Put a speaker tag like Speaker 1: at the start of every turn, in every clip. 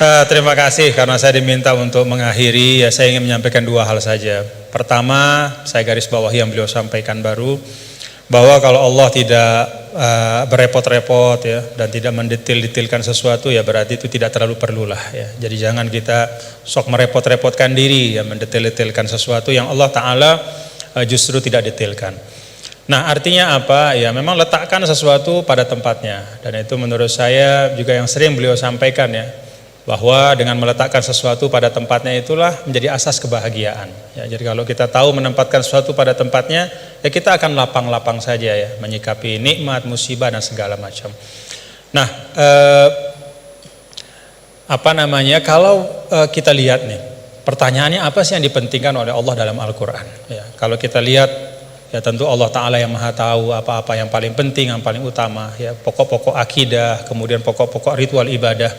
Speaker 1: Terima kasih karena saya diminta untuk mengakhiri. Ya, saya ingin menyampaikan dua hal saja. Pertama, saya garis bawahi yang beliau sampaikan baru, bahwa kalau Allah tidak berepot-repot ya dan tidak mendetil-detilkan sesuatu, ya berarti itu tidak terlalu perlulah ya. Jadi jangan kita sok merepot-repotkan diri ya mendetil-detilkan sesuatu yang Allah Ta'ala justru tidak detilkan. Nah, artinya apa? Ya memang letakkan sesuatu pada tempatnya, dan itu menurut saya juga yang sering beliau sampaikan ya, bahwa dengan meletakkan sesuatu pada tempatnya itulah menjadi asas kebahagiaan ya. Jadi kalau kita tahu menempatkan sesuatu pada tempatnya, ya kita akan lapang-lapang saja ya menyikapi nikmat, musibah dan segala macam. Nah, kalau kita lihat nih, pertanyaannya apa sih yang dipentingkan oleh Allah dalam Al-Quran ya. Kalau kita lihat ya tentu Allah Ta'ala yang maha tahu apa-apa yang paling penting, yang paling utama ya, pokok-pokok akidah, kemudian pokok-pokok ritual ibadah.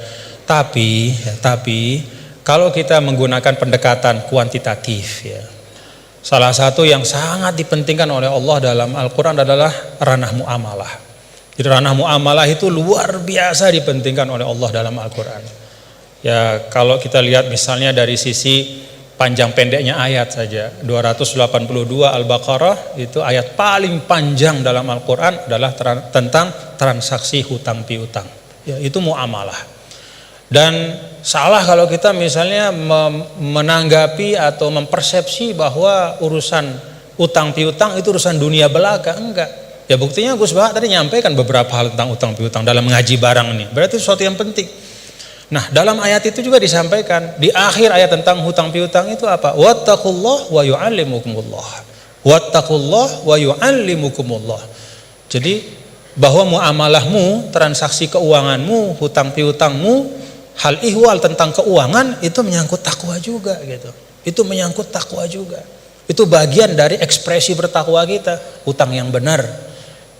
Speaker 1: Tapi kalau kita menggunakan pendekatan kuantitatif ya, salah satu yang sangat dipentingkan oleh Allah dalam Al-Quran adalah ranah muamalah. Jadi ranah muamalah itu luar biasa dipentingkan oleh Allah dalam Al-Quran. Ya kalau kita lihat misalnya dari sisi panjang pendeknya ayat saja, 282 Al-Baqarah itu ayat paling panjang dalam Al-Quran adalah tentang transaksi hutang piutang ya, itu muamalah. Dan salah kalau kita misalnya menanggapi atau mempersepsi bahwa urusan utang piutang itu urusan dunia belaka. Enggak ya, buktinya Gus Bah tadi nyampaikan beberapa hal tentang utang piutang dalam mengaji barang ini, berarti sesuatu yang penting. Nah, dalam ayat itu juga disampaikan di akhir ayat tentang hutang piutang itu apa? Wattaqullah wa yu'allimukumullah. Wattaqullah wa yu'allimukumullah. Jadi bahwa muamalahmu, transaksi keuanganmu, hutang piutangmu, hal ihwal tentang keuangan itu menyangkut takwa juga gitu. Itu menyangkut takwa juga. Itu bagian dari ekspresi bertakwa kita. Hutang yang benar,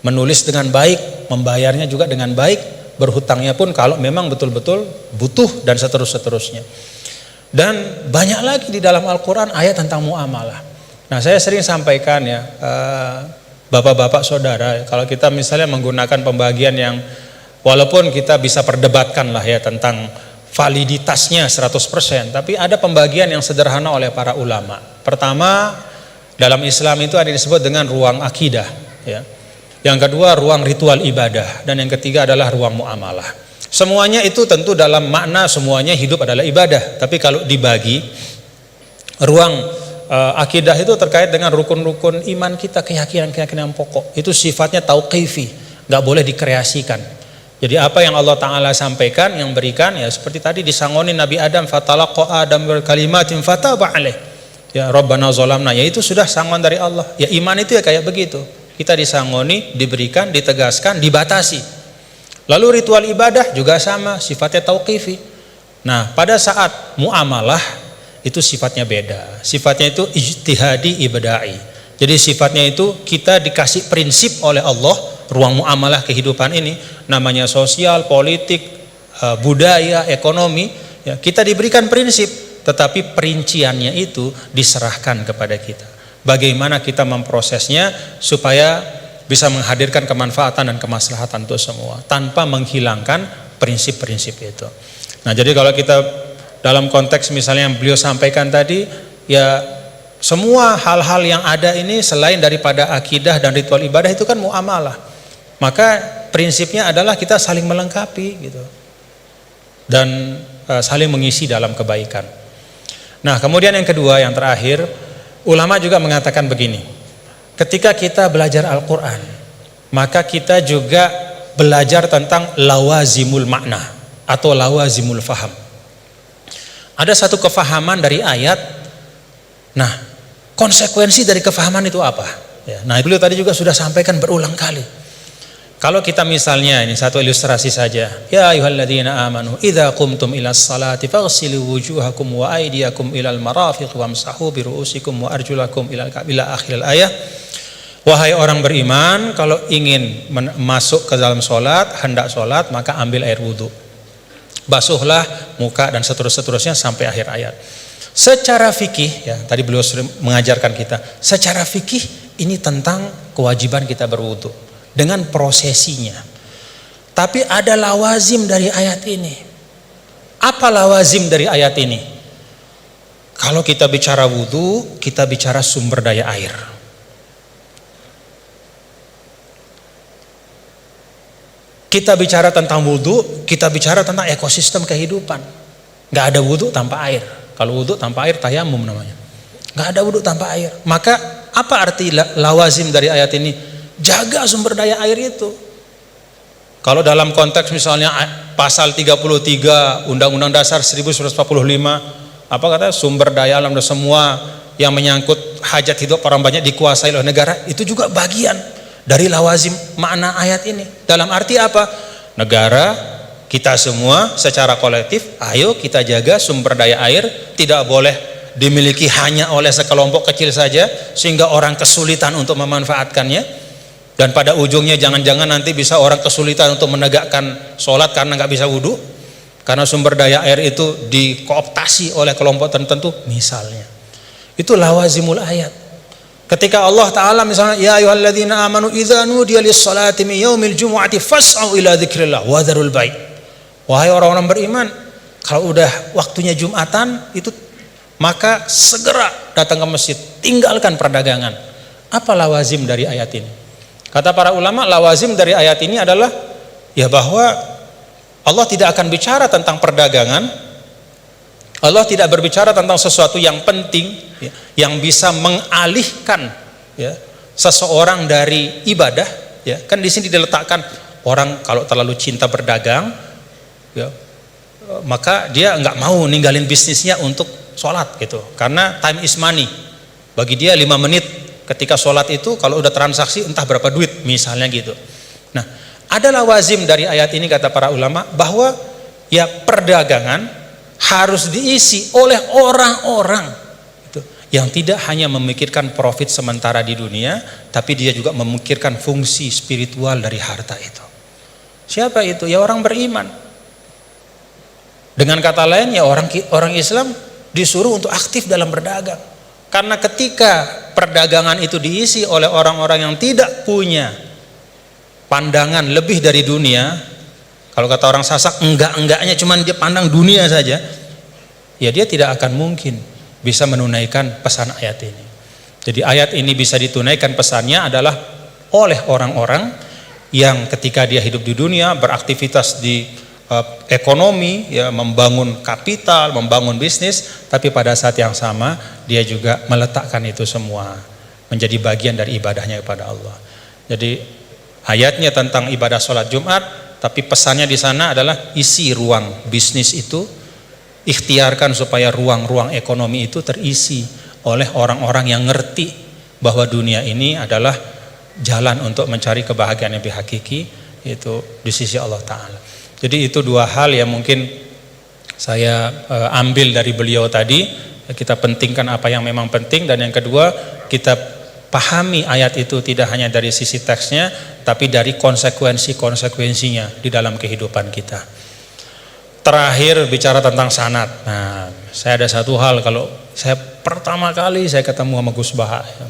Speaker 1: menulis dengan baik, membayarnya juga dengan baik, berhutangnya pun kalau memang betul-betul butuh dan seterusnya. Dan banyak lagi di dalam Al-Quran ayat tentang muamalah. Nah, saya sering sampaikan ya, bapak-bapak saudara, kalau kita misalnya menggunakan pembagian yang walaupun kita bisa perdebatkan lah ya tentang validitasnya 100%, tapi ada pembagian yang sederhana oleh para ulama. Pertama, dalam Islam itu ada yang disebut dengan ruang akidah ya. Yang kedua ruang ritual ibadah, dan yang ketiga adalah ruang muamalah. Semuanya itu tentu dalam makna semuanya hidup adalah ibadah, tapi kalau dibagi ruang akidah itu terkait dengan rukun-rukun iman kita, keyakinan-keyakinan pokok. Itu sifatnya tauqifi, nggak boleh dikreasikan. Jadi apa yang Allah Ta'ala sampaikan, yang berikan ya seperti tadi disangoni Nabi Adam, fatalaqa Adam bil kalimatin fataba alaih. Ya Rabbana zalamna, ya itu sudah sangon dari Allah. Ya iman itu ya kayak begitu. Kita disangoni, diberikan, ditegaskan, dibatasi. Lalu ritual ibadah juga sama, sifatnya tauqifi. Nah, pada saat muamalah itu sifatnya beda. Sifatnya itu ijtihadi ibada'i. Jadi sifatnya itu kita dikasih prinsip oleh Allah, ruang muamalah kehidupan ini, namanya sosial, politik, budaya, ekonomi. Ya, kita diberikan prinsip, tetapi perinciannya itu diserahkan kepada kita. Bagaimana kita memprosesnya supaya bisa menghadirkan kemanfaatan dan kemaslahatan untuk semua tanpa menghilangkan prinsip-prinsip itu. Nah, jadi kalau kita dalam konteks misalnya yang beliau sampaikan tadi, ya semua hal-hal yang ada ini selain daripada akidah dan ritual ibadah itu kan muamalah. Maka prinsipnya adalah kita saling melengkapi gitu. Dan saling mengisi dalam kebaikan. Nah, kemudian yang kedua, yang terakhir, ulama juga mengatakan begini, ketika kita belajar Al-Quran, maka kita juga belajar tentang lawazimul makna atau lawazimul faham. Ada satu kefahaman dari ayat, nah konsekuensi dari kefahaman itu apa? Ya, nah beliau tadi juga sudah sampaikan berulang kali. Kalau kita misalnya, ini satu ilustrasi saja, ya ayyuhalladzina amanu idza qumtum ilas salati faghsilu wujuhakum wa aydiyakum ilal marafiq wamsahu bi ru'usikum wa arjulakum ila akhiril ayah. Wahai orang beriman, kalau ingin masuk ke dalam solat, hendak solat, maka ambil air wudhu, basuhlah muka dan seterusnya sampai akhir ayat. Secara fikih, ya tadi beliau mengajarkan kita, secara fikih ini tentang kewajiban kita berwudhu dengan prosesinya. Tapi ada lawazim dari ayat ini. Apa lawazim dari ayat ini? Kalau kita bicara wudu, kita bicara sumber daya air. Kita bicara tentang wudu, kita bicara tentang ekosistem kehidupan. Gak ada wudu tanpa air. Kalau wudu tanpa air, tayamum namanya. Gak ada wudu tanpa air. Maka apa arti lawazim dari ayat ini? Jaga sumber daya air itu. Kalau dalam konteks misalnya pasal 33 Undang-Undang Dasar 1945, apa kata, sumber daya alam dan semua yang menyangkut hajat hidup orang banyak dikuasai oleh negara, itu juga bagian dari lawazim makna ayat ini. Dalam arti apa? Negara, kita semua secara kolektif, ayo kita jaga sumber daya air, tidak boleh dimiliki hanya oleh sekelompok kecil saja sehingga orang kesulitan untuk memanfaatkannya. Dan pada ujungnya jangan-jangan nanti bisa orang kesulitan untuk menegakkan sholat karena nggak bisa wudhu, karena sumber daya air itu dikooptasi oleh kelompok tertentu misalnya. Itu lawazimul ayat. Ketika Allah Ta'ala misalnya, ya ayyuhalladzina amanu idza nudiya lis-salati min yaumil jumu'ati fas'au ila dzikrillah wa dzarul bai'. Wahai orang-orang beriman, kalau udah waktunya Jumatan itu, maka segera datang ke masjid, tinggalkan perdagangan. Apa lawazim dari ayat ini? Kata para ulama, lawazim dari ayat ini adalah ya bahwa Allah tidak akan bicara tentang perdagangan. Allah tidak berbicara tentang sesuatu yang penting ya, yang bisa mengalihkan ya, seseorang dari ibadah ya. Kan di sini diletakkan orang kalau terlalu cinta berdagang ya, maka dia nggak mau ninggalin bisnisnya untuk sholat gitu, karena time is money. Bagi dia 5 menit ketika sholat itu, kalau udah transaksi entah berapa duit misalnya gitu. Nah, ada lawazim dari ayat ini kata para ulama bahwa ya perdagangan harus diisi oleh orang-orang gitu, yang tidak hanya memikirkan profit sementara di dunia, tapi dia juga memikirkan fungsi spiritual dari harta itu. Siapa itu? Ya orang beriman. Dengan kata lain ya orang Islam disuruh untuk aktif dalam berdagang. Karena ketika perdagangan itu diisi oleh orang-orang yang tidak punya pandangan lebih dari dunia, kalau kata orang Sasak, enggak-enggaknya cuman dia pandang dunia saja, ya dia tidak akan mungkin bisa menunaikan pesan ayat ini. Jadi ayat ini bisa ditunaikan pesannya adalah oleh orang-orang yang ketika dia hidup di dunia, beraktivitas di ekonomi ya, membangun kapital, membangun bisnis, tapi pada saat yang sama dia juga meletakkan itu semua menjadi bagian dari ibadahnya kepada Allah. Jadi ayatnya tentang ibadah sholat Jumat, tapi pesannya di sana adalah isi ruang bisnis itu, ikhtiarkan supaya ruang-ruang ekonomi itu terisi oleh orang-orang yang ngerti bahwa dunia ini adalah jalan untuk mencari kebahagiaan yang lebih hakiki, yaitu di sisi Allah Ta'ala. Jadi itu dua hal yang mungkin saya ambil dari beliau tadi. Kita pentingkan apa yang memang penting, dan yang kedua kita pahami ayat itu tidak hanya dari sisi teksnya, tapi dari konsekuensi-konsekuensinya di dalam kehidupan kita. Terakhir bicara tentang sanad. Nah, saya ada satu hal, kalau saya pertama kali saya ketemu sama Gus Baha ya,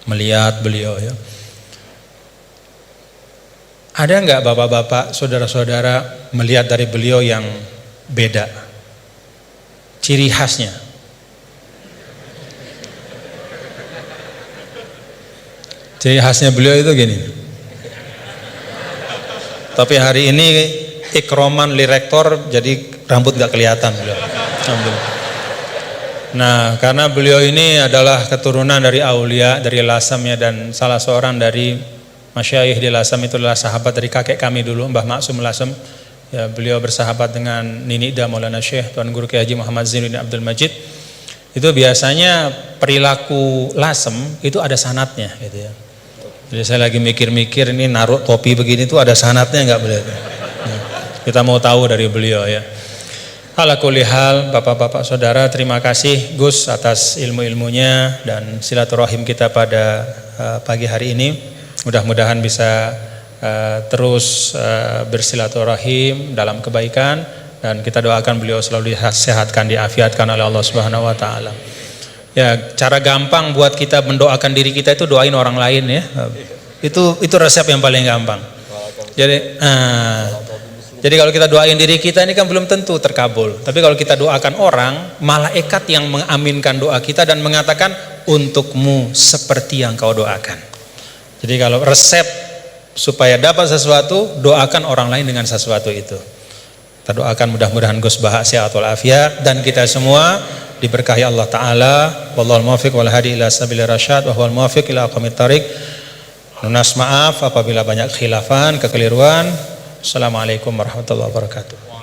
Speaker 1: melihat beliau ya, ada nggak bapak-bapak, saudara-saudara melihat dari beliau yang beda? Ciri khasnya. Ciri khasnya beliau itu gini. Tapi hari ini ikroman li rektor, jadi rambut nggak kelihatan beliau. Nah, karena beliau ini adalah keturunan dari aulia, dari Lasamnya, dan salah seorang dari Masyayikh di Lasam itu adalah sahabat dari kakek kami dulu, Mbah Maksum Lasam. Ya, beliau bersahabat dengan Nini Da Maulana Syekh Tuan Guru Kiai Haji Muhammad Zainuddin Abdul Majid. Itu biasanya perilaku Lasem itu ada sanatnya gitu ya. Jadi saya lagi mikir-mikir, ini naruh topi begini tuh ada sanatnya nggak beliau? Nah, kita mau tahu dari beliau ya. Ala kulli hal, bapak-bapak saudara, terima kasih Gus atas ilmu-ilmunya dan silaturahim kita pada pagi hari ini. Mudah-mudahan bisa terus bersilaturahim dalam kebaikan, dan kita doakan beliau selalu disehatkan, diafiatkan oleh Allah Subhanahu wa taala. Ya, cara gampang buat kita mendoakan diri kita itu doain orang lain ya. Itu resep yang paling gampang. Jadi kalau kita doain diri kita ini kan belum tentu terkabul. Tapi kalau kita doakan orang, malaikat yang mengaminkan doa kita dan mengatakan untukmu seperti yang kau doakan. Jadi kalau resep supaya dapat sesuatu, doakan orang lain dengan sesuatu itu. Kita doakan mudah-mudahan Gus Baha sehat walafiat dan kita semua diberkahi Allah Ta'ala. Wallahul muwaffiq wal hadi ila sabilir rasyad wa huwal muwaffiq ila aqwamit thariq. Lunas maaf apabila banyak khilafan, kekeliruan. Assalamualaikum warahmatullahi wabarakatuh.